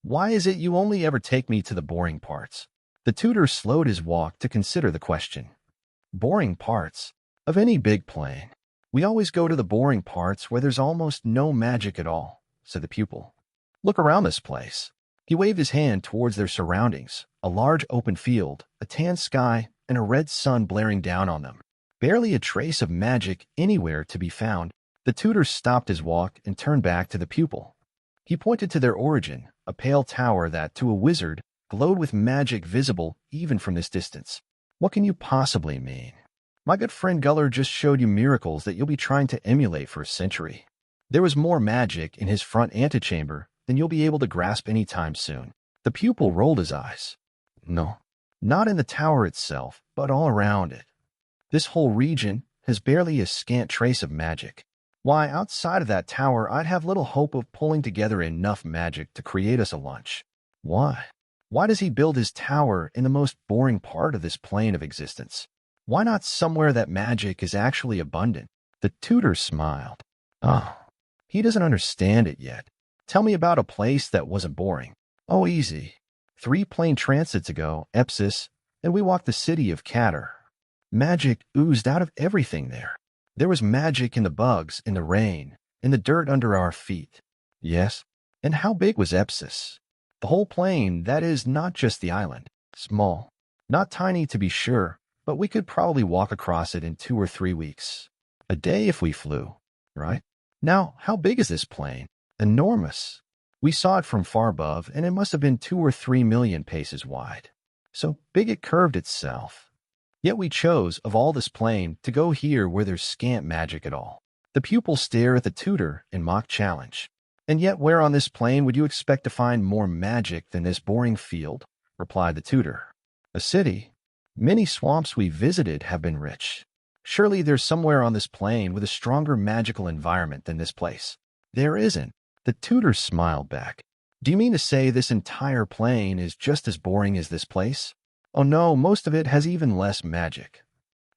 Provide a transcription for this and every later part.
Why is it you only ever take me to the boring parts? The tutor slowed his walk to consider the question. Boring parts? Of any big plane. We always go to the boring parts where there's almost no magic at all, said the pupil. Look around this place. He waved his hand towards their surroundings, a large open field, a tan sky, and a red sun blaring down on them. Barely a trace of magic anywhere to be found. The tutor stopped his walk and turned back to the pupil. He pointed to their origin, a pale tower that, to a wizard, glowed with magic visible even from this distance. What can you possibly mean? My good friend Guller just showed you miracles that you'll be trying to emulate for a century. There was more magic in his front antechamber than you'll be able to grasp any time soon. The pupil rolled his eyes. No, not in the tower itself, but all around it. This whole region has barely a scant trace of magic. Why, outside of that tower, I'd have little hope of pulling together enough magic to create us a lunch. Why? Why does he build his tower in the most boring part of this plane of existence? Why not somewhere that magic is actually abundant? The tutor smiled. Oh, he doesn't understand it yet. Tell me about a place that wasn't boring. Oh, easy. 3 plane transits ago, Epsis, and we walked the city of Catter. Magic oozed out of everything there. There was magic in the bugs, in the rain, in the dirt under our feet. Yes, and how big was Epsis? The whole plane, that is, not just the island. Small. Not tiny to be sure, but we could probably walk across it in 2 or 3 weeks. A day if we flew, right? Now, how big is this plane? Enormous. We saw it from far above, and it must have been 2 or 3 million paces wide. So big it curved itself. Yet we chose, of all this plane, to go here where there's scant magic at all. The pupils stare at the tutor in mock challenge. And yet where on this plane would you expect to find more magic than this boring field? Replied the tutor. A city. Many swamps we visited have been rich. Surely there's somewhere on this plane with a stronger magical environment than this place. There isn't. The tutor smiled back. Do you mean to say this entire plane is just as boring as this place? Oh no, most of it has even less magic.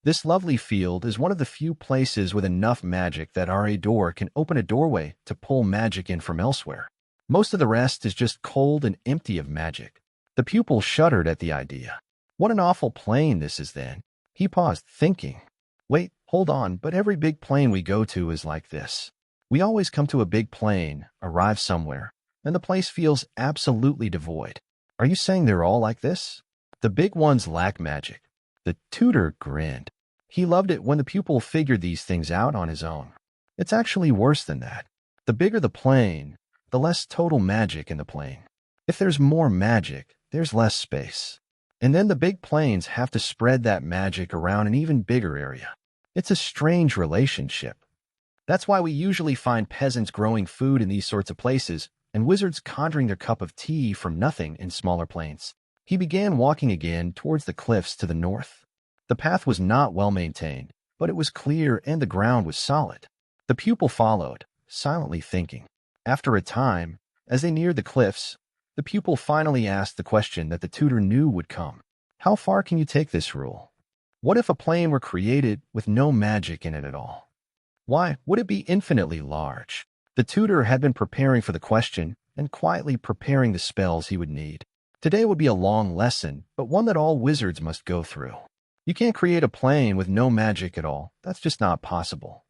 This lovely field is one of the few places with enough magic that our door can open a doorway to pull magic in from elsewhere. Most of the rest is just cold and empty of magic. The pupil shuddered at the idea. What an awful plane this is then. He paused, thinking. Wait, hold on, but every big plane we go to is like this. We always come to a big plane, arrive somewhere, and the place feels absolutely devoid. Are you saying they're all like this? The big ones lack magic. The tutor grinned. He loved it when the pupil figured these things out on his own. It's actually worse than that. The bigger the plane, the less total magic in the plane. If there's more magic, there's less space. And then the big planes have to spread that magic around an even bigger area. It's a strange relationship. That's why we usually find peasants growing food in these sorts of places and wizards conjuring their cup of tea from nothing in smaller planes. He began walking again towards the cliffs to the north. The path was not well maintained, but it was clear and the ground was solid. The pupil followed, silently thinking. After a time, as they neared the cliffs, the pupil finally asked the question that the tutor knew would come. How far can you take this rule? What if a plane were created with no magic in it at all? Why, would it be infinitely large? The tutor had been preparing for the question and quietly preparing the spells he would need. Today would be a long lesson, but one that all wizards must go through. You can't create a plane with no magic at all. That's just not possible.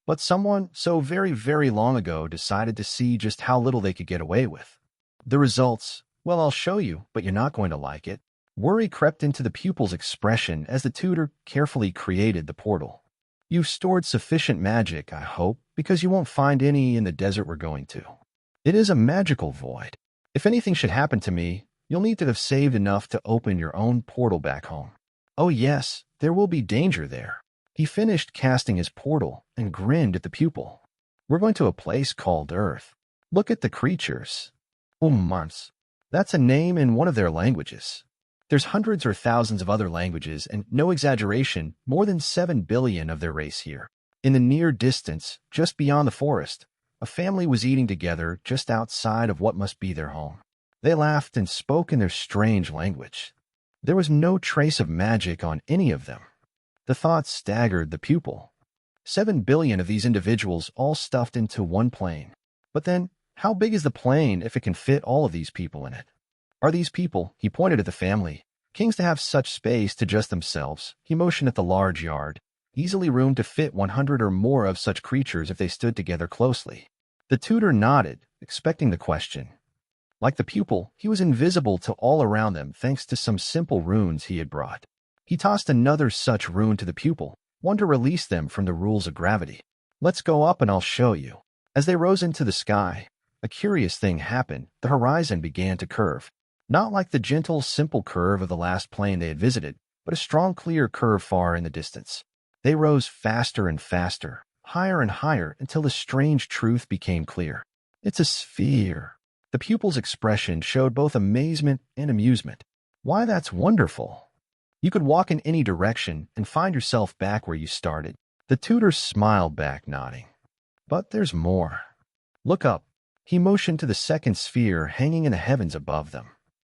But someone so very, very long ago decided to see just how little they could get away with. The results, well, I'll show you, but you're not going to like it. Worry crept into the pupil's expression as the tutor carefully created the portal. You've stored sufficient magic, I hope, because you won't find any in the desert we're going to. It is a magical void. If anything should happen to me, you'll need to have saved enough to open your own portal back home. Oh yes, there will be danger there. He finished casting his portal and grinned at the pupil. We're going to a place called Earth. Look at the creatures. Mons. That's a name in one of their languages. There's hundreds or thousands of other languages and, no exaggeration, more than 7 billion of their race here. In the near distance, just beyond the forest, a family was eating together just outside of what must be their home. They laughed and spoke in their strange language. There was no trace of magic on any of them. The thought staggered the pupil. 7 billion of these individuals all stuffed into one plane. But then, How big is the plane if it can fit all of these people in it? Are these people, he pointed at the family, kings to have such space to just themselves? He motioned at the large yard, easily room to fit 100 or more of such creatures if they stood together closely. The tutor nodded, expecting the question. Like the pupil, he was invisible to all around them thanks to some simple runes he had brought. He tossed another such rune to the pupil, one to release them from the rules of gravity. Let's go up and I'll show you. As they rose into the sky, a curious thing happened. The horizon began to curve. Not like the gentle, simple curve of the last plane they had visited, but a strong, clear curve far in the distance. They rose faster and faster, higher and higher, until the strange truth became clear. It's a sphere. The pupil's expression showed both amazement and amusement. Why, that's wonderful. You could walk in any direction and find yourself back where you started. The tutor smiled back, nodding. But there's more. Look up. He motioned to the second sphere hanging in the heavens above them.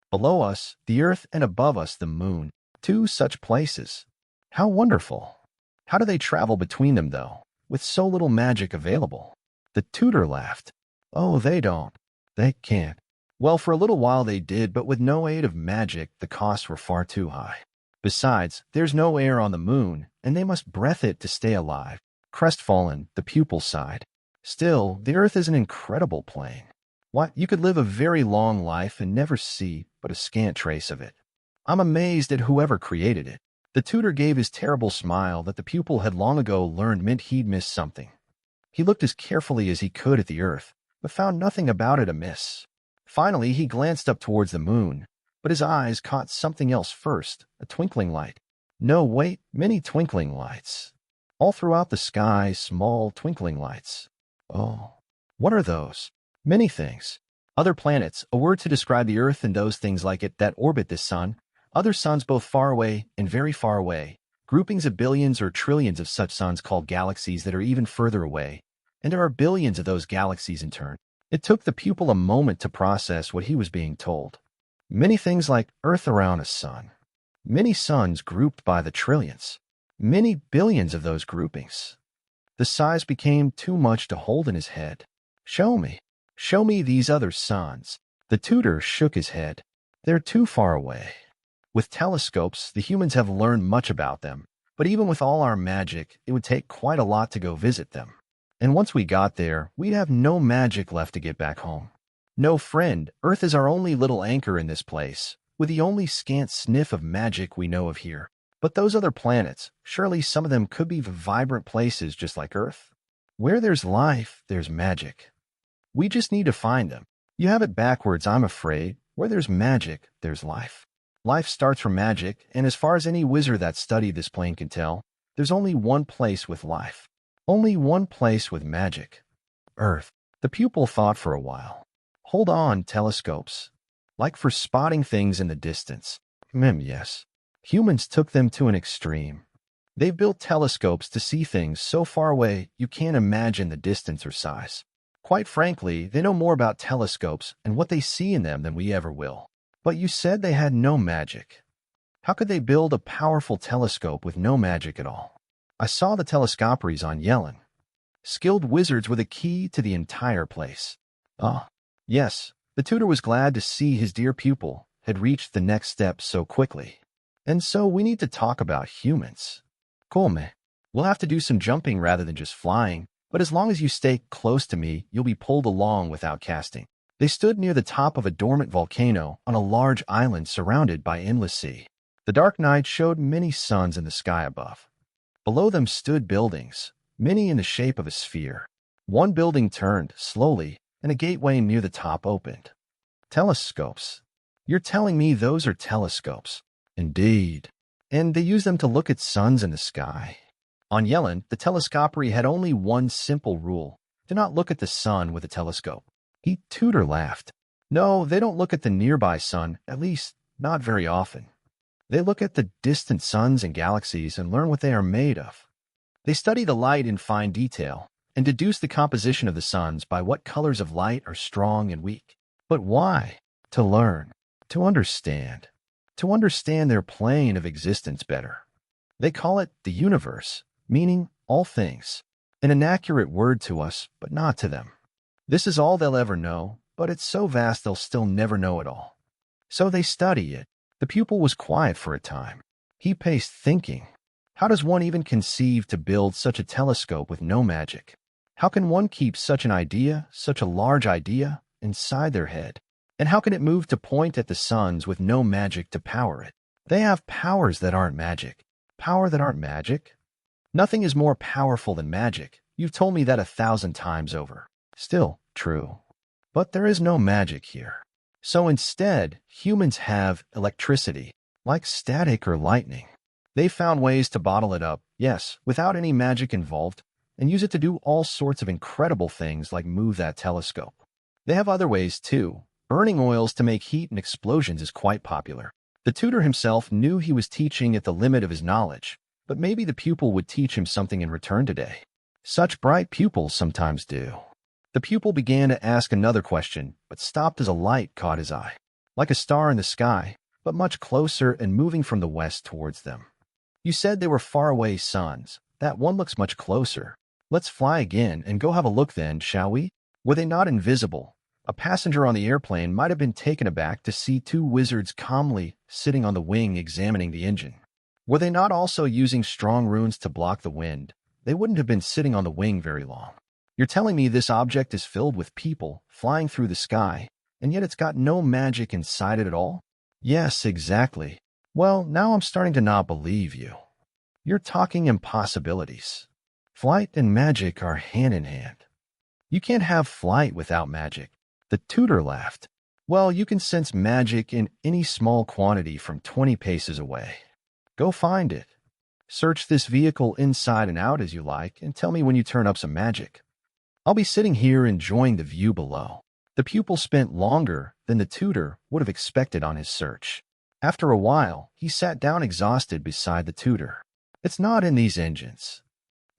Below us, the earth, and above us, the moon. Two such places. How wonderful. How do they travel between them, though, with so little magic available? The tutor laughed. Oh, they don't. They can't. Well, for a little while they did, but with no aid of magic, the costs were far too high. Besides, there's no air on the moon, and they must breathe it to stay alive. Crestfallen, the pupil sighed. Still, the earth is an incredible plane. Why, you could live a very long life and never see but a scant trace of it. I'm amazed at whoever created it. The tutor gave his terrible smile that the pupil had long ago learned meant he'd missed something. He looked as carefully as he could at the earth, but found nothing about it amiss. Finally, he glanced up towards the moon, but his eyes caught something else first, a twinkling light. No, wait, many twinkling lights. All throughout the sky, small twinkling lights. Oh, what are those? Many things. Other planets, a word to describe the Earth and those things like it that orbit this sun. Other suns both far away and very far away. Groupings of billions or trillions of such suns called galaxies that are even further away. And there are billions of those galaxies in turn. It took the pupil a moment to process what he was being told. Many things like Earth around a sun. Many suns grouped by the trillions. Many billions of those groupings. The size became too much to hold in his head. Show me these other suns. The tutor shook his head. They're too far away. With telescopes, the humans have learned much about them, but even with all our magic, it would take quite a lot to go visit them. And once we got there, we'd have no magic left to get back home. No, friend, Earth is our only little anchor in this place, with the only scant sniff of magic we know of here. But those other planets, surely some of them could be vibrant places just like Earth. Where there's life, there's magic. We just need to find them. You have it backwards, I'm afraid. Where there's magic, there's life. Life starts from magic, and as far as any wizard that studied this plane can tell, there's only one place with life. Only one place with magic. Earth. The pupil thought for a while. Hold on, telescopes. Like for spotting things in the distance. Yes. Humans took them to an extreme. They've built telescopes to see things so far away you can't imagine the distance or size. Quite frankly, they know more about telescopes and what they see in them than we ever will. But you said they had no magic. How could they build a powerful telescope with no magic at all? I saw the telescoparies on Yellen. Skilled wizards with a key to the entire place. Ah, yes, the tutor was glad to see his dear pupil had reached the next step so quickly. And so we need to talk about humans. Come, we'll have to do some jumping rather than just flying, but as long as you stay close to me, you'll be pulled along without casting. They stood near the top of a dormant volcano on a large island surrounded by endless sea. The dark night showed many suns in the sky above. Below them stood buildings, many in the shape of a sphere. One building turned slowly, and a gateway near the top opened. Telescopes. You're telling me those are telescopes? Indeed. And they use them to look at suns in the sky. On Yellen, the telescopery had only one simple rule. Do not look at the sun with a telescope. He tutor laughed. No, they don't look at the nearby sun, at least not very often. They look at the distant suns and galaxies and learn what they are made of. They study the light in fine detail and deduce the composition of the suns by what colors of light are strong and weak. But why? To learn, to understand their plane of existence better. They call it the universe, meaning all things, an inaccurate word to us, but not to them. This is all they'll ever know, but it's so vast they'll still never know it all. So they study it. The pupil was quiet for a time. He paced, thinking. How does one even conceive to build such a telescope with no magic? How can one keep such an idea, such a large idea, inside their head? And how can it move to point at the suns with no magic to power it? They have powers that aren't magic. Power that aren't magic? Nothing is more powerful than magic. You've told me that 1,000 times over. Still true. But there is no magic here. So instead, humans have electricity, like static or lightning. They found ways to bottle it up, yes, without any magic involved, and use it to do all sorts of incredible things like move that telescope. They have other ways too. Burning oils to make heat and explosions is quite popular. The tutor himself knew he was teaching at the limit of his knowledge, but maybe the pupil would teach him something in return today. Such bright pupils sometimes do. The pupil began to ask another question, but stopped as a light caught his eye. Like a star in the sky, but much closer and moving from the west towards them. You said they were faraway suns. That one looks much closer. Let's fly again and go have a look then, shall we? Were they not invisible? A passenger on the airplane might have been taken aback to see two wizards calmly sitting on the wing examining the engine. Were they not also using strong runes to block the wind? They wouldn't have been sitting on the wing very long. You're telling me this object is filled with people flying through the sky, and yet it's got no magic inside it at all? Yes, exactly. Well, now I'm starting to not believe you. You're talking impossibilities. Flight and magic are hand in hand. You can't have flight without magic. The tutor laughed. Well, you can sense magic in any small quantity from 20 paces away. Go find it. Search this vehicle inside and out as you like, and tell me when you turn up some magic. I'll be sitting here enjoying the view below. The pupil spent longer than the tutor would have expected on his search. After a while, he sat down exhausted beside the tutor. It's not in these engines.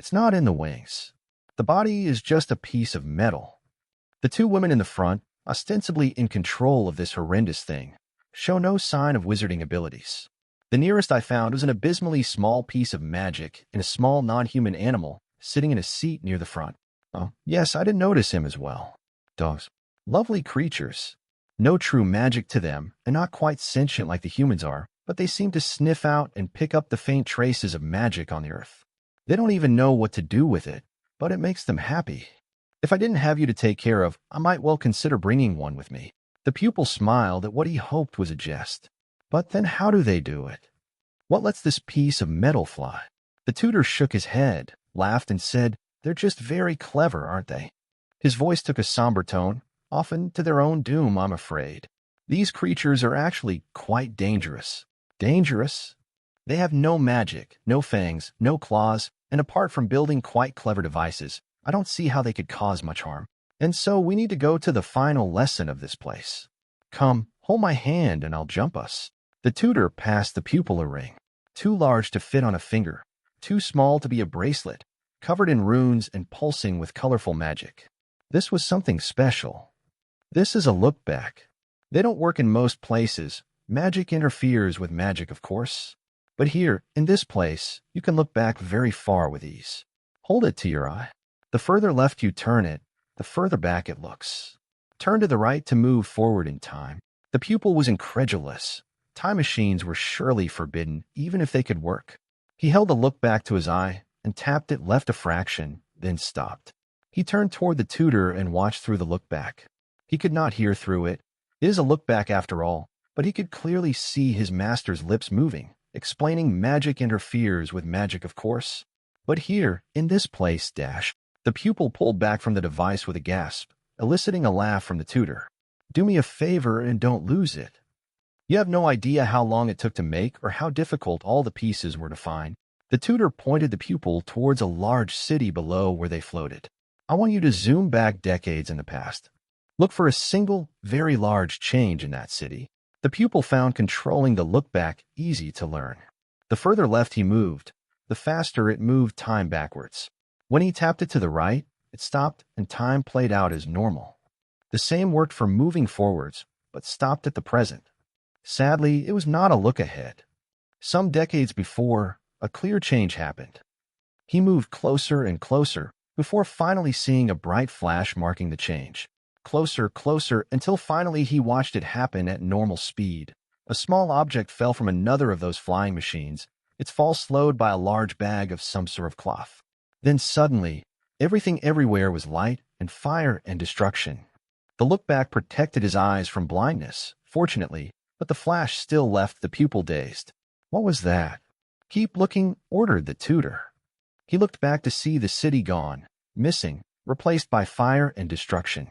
It's not in the wings. The body is just a piece of metal. The two women in the front, ostensibly in control of this horrendous thing, show no sign of wizarding abilities. The nearest I found was an abysmally small piece of magic in a small non-human animal sitting in a seat near the front. Oh, yes, I didn't notice him as well. Dogs. Lovely creatures. No true magic to them, and not quite sentient like the humans are, but they seem to sniff out and pick up the faint traces of magic on the earth. They don't even know what to do with it, but it makes them happy. If I didn't have you to take care of, I might well consider bringing one with me. The pupil smiled at what he hoped was a jest. But then how do they do it? What lets this piece of metal fly? The tutor shook his head, laughed, and said, "They're just very clever, aren't they?" His voice took a somber tone, often to their own doom, I'm afraid. These creatures are actually quite dangerous. Dangerous? They have no magic, no fangs, no claws, and apart from building quite clever devices, I don't see how they could cause much harm. And so we need to go to the final lesson of this place. Come, hold my hand and I'll jump us. The tutor passed the pupil a ring, too large to fit on a finger, too small to be a bracelet, covered in runes and pulsing with colorful magic. This was something special. This is a look back. They don't work in most places. Magic interferes with magic, of course. But here, in this place, you can look back very far with ease. Hold it to your eye. The further left you turn it, the further back it looks. Turn to the right to move forward in time. The pupil was incredulous. Time machines were surely forbidden, even if they could work. He held the look back to his eye and tapped it left a fraction, then stopped. He turned toward the tutor and watched through the look back. He could not hear through it. It is a look back after all, but he could clearly see his master's lips moving, explaining magic interferes with magic, of course. But here, in this place, the pupil pulled back from the device with a gasp, eliciting a laugh from the tutor. Do me a favor and don't lose it. You have no idea how long it took to make or how difficult all the pieces were to find. The tutor pointed the pupil towards a large city below where they floated. I want you to zoom back decades in the past. Look for a single, very large change in that city. The pupil found controlling the look back easy to learn. The further left he moved, the faster it moved time backwards. When he tapped it to the right, it stopped and time played out as normal. The same worked for moving forwards, but stopped at the present. Sadly, it was not a look ahead. Some decades before, a clear change happened. He moved closer and closer. before finally seeing a bright flash marking the change. Closer, closer, until finally he watched it happen at normal speed. A small object fell from another of those flying machines, its fall slowed by a large bag of some sort of cloth. Then suddenly, everything everywhere was light and fire and destruction. The look back protected his eyes from blindness, fortunately, but the flash still left the pupil dazed. What was that? Keep looking, ordered the tutor. He looked back to see the city gone, missing, replaced by fire and destruction.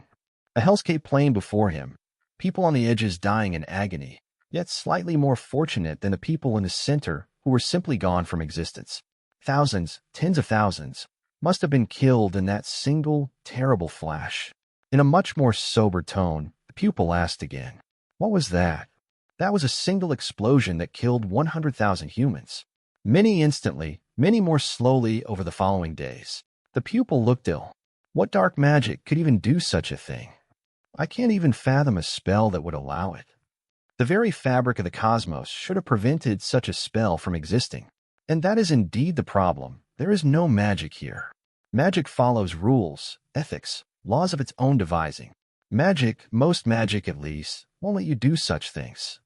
A hellscape plain before him, people on the edges dying in agony, yet slightly more fortunate than the people in the center who were simply gone from existence. Thousands, tens of thousands, must have been killed in that single, terrible flash. In a much more sober tone, the pupil asked again, "What was that?" That was a single explosion that killed 100,000 humans. Many instantly, many more slowly over the following days. The pupil looked ill. What dark magic could even do such a thing? I can't even fathom a spell that would allow it. The very fabric of the cosmos should have prevented such a spell from existing. And that is indeed the problem. There is no magic here. Magic follows rules, ethics, laws of its own devising. Magic, most magic at least, won't let you do such things.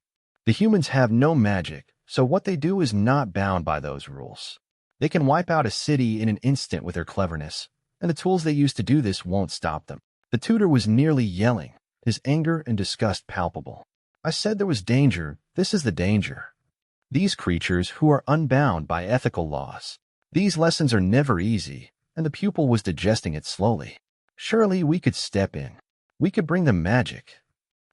The humans have no magic, so what they do is not bound by those rules. They can wipe out a city in an instant with their cleverness, and the tools they use to do this won't stop them. The tutor was nearly yelling, his anger and disgust palpable. I said there was danger. This is the danger. These creatures who are unbound by ethical laws. These lessons are never easy, and the pupil was digesting it slowly. Surely we could step in. We could bring them magic.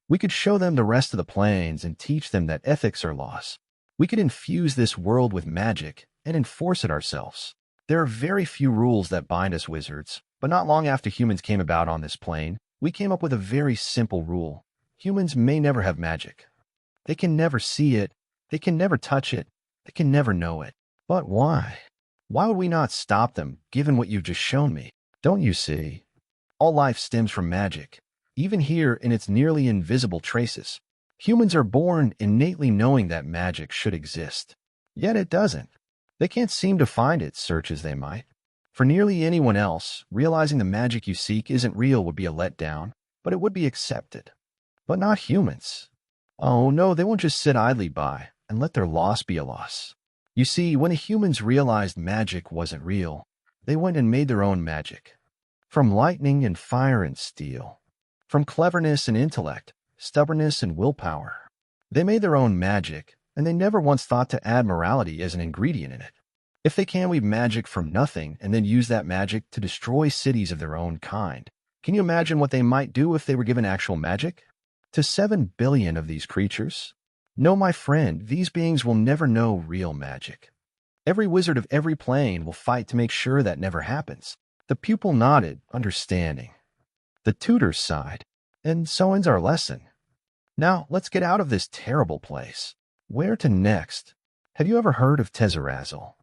We could show them the rest of the planes and teach them that ethics are laws. We could infuse this world with magic and enforce it ourselves. There are very few rules that bind us wizards, but not long after humans came about on this plane, we came up with a very simple rule. Humans may never have magic. They can never see it. They can never touch it. They can never know it. But why? Why would we not stop them, given what you've just shown me? Don't you see? All life stems from magic, even here in its nearly invisible traces. Humans are born innately knowing that magic should exist. Yet it doesn't. They can't seem to find it, search as they might. For nearly anyone else, realizing the magic you seek isn't real would be a letdown, but it would be accepted. But not humans. Oh, no, they won't just sit idly by and let their loss be a loss. You see, when the humans realized magic wasn't real, they went and made their own magic. From lightning and fire and steel. From cleverness and intellect, stubbornness and willpower. They made their own magic, and they never once thought to add morality as an ingredient in it. If they can weave magic from nothing and then use that magic to destroy cities of their own kind, can you imagine what they might do if they were given actual magic? To 7 billion of these creatures? No, my friend, these beings will never know real magic. Every wizard of every plane will fight to make sure that never happens. The pupil nodded, understanding. The tutor sighed. And so ends our lesson. Now, let's get out of this terrible place. Where to next? Have you ever heard of Tesserazzle?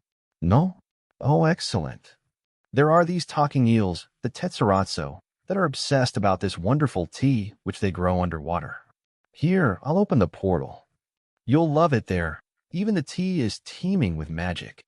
No? Oh, excellent. There are these talking eels, the Tetzerazzo, that are obsessed about this wonderful tea which they grow underwater. Here, I'll open the portal. You'll love it there. Even the tea is teeming with magic.